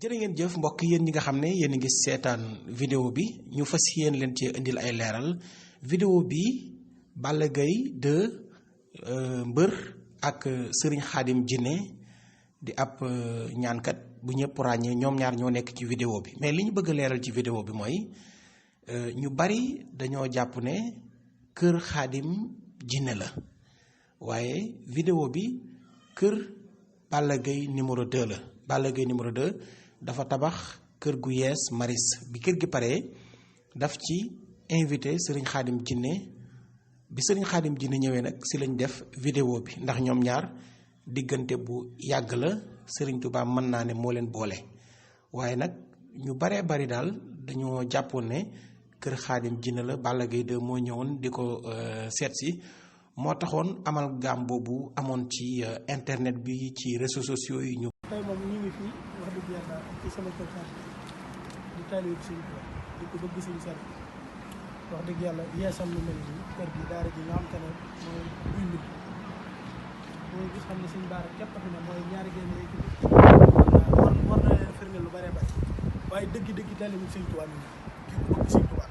jërë ngeen jëf mbokk yéen ñi nga xam ne yéen a ngi seetaan vidéo bi ñu fas yéen leen ci indil ay leeral vidéo bi Balla Gaye 2 mbër ak Serigne Khadim Jinné di ab ñaankat bu ñëpp ràññee ñoom ñaar ñoo nekk ci vidéo bi mais li ñu bëgg a leeral ci vidéo bi mooy ñu bari dañoo jàpp ne kër Khadim Jinné la waaye vidéo bi kër Balla Gaye numéro 2 la Balla Gaye numéro 2 dafa tabax kër gu yees maris bi kër gi paree daf ci invité Serigne Khadim Jinné bi Serigne Khadim Jinné ñëwee nag si lañ def vidéo bi ndax ñoom ñaar diggante bu yàgg la Serigne Touba mën naa ne moo leen boole waaye nag ñu baree bari daal dañoo jàppoon ne kër Khadim Jinné la Balla Gaye 2 moo ñëwoon di ko seet si moo taxoon amal gaam boobu amoon ci internet bi ci réseaux sociaux yi ñu. tey moom ñu ngi fii wax dëgg yàlla ci sama kër di taalibe Sëñ Tuubaa di ko bëgg Sëñ Sall wax dëgg yàlla yeesal lu mel nii kër gi daara ji nga xam te ne mooy buy mbir mooy gis xam ne Sëñ Baara képp fi ne mooy ñaari génn yi war na leen firndeel lu bëree bëri waaye dëgg taalibe Sëñ Tuubaa mi ki ko bëgg Sëñ Tuubaa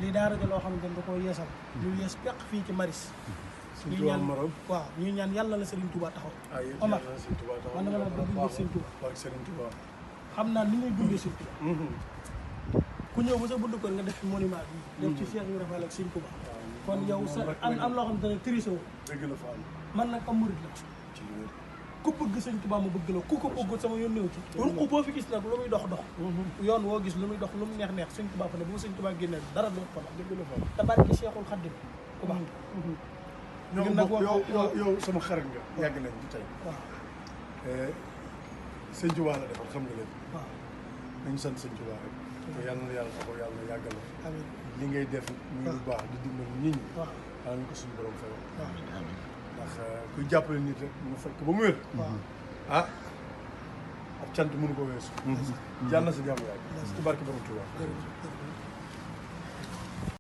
lii daara ji loo xamante ne da koo yeesal ñu yees peq fii ci maris ñuy ñaan waaw ñuy ñaan yàlla la Serigne Touba taxaw Omar man na nga la bëgg ngir Serigne Touba xam naa ni ngay dundee Serigne Touba ku ñëw ba sa bunt kër nga def fi monument bi def ci Cheikh Ibrahima Fall ak Serigne Touba kon yow sa am loo xam ne triché wu man nag am murid la ku bëgg Serigne Touba mu bëgg la ku ko bëggul sama yoon néew ci ruq boo fi gis nag lu muy dox yoon woo gis lu muy dox lu mu neex Serigne Touba fa ne bu ma Serigne Touba génnee dara do ko te barke Cheikhul Khadim ku baax yow sama xarit nga yàgg nañ ci tey Sëñ Tuubaa la defal xam nga leen nañu sant Sëñ Tuubaa rek te yàlla na yàlla taxaw yàlla na yàggal la li ngay def muy lu baax di dimbali nit ñi yàlla ñu ko suñu borom fay ndax kuy jàppale nit rek mu fekk ba mu wér ab cant mënu ko weesu yàlla na sa jàmm yàgg ci barke borom Tuubaa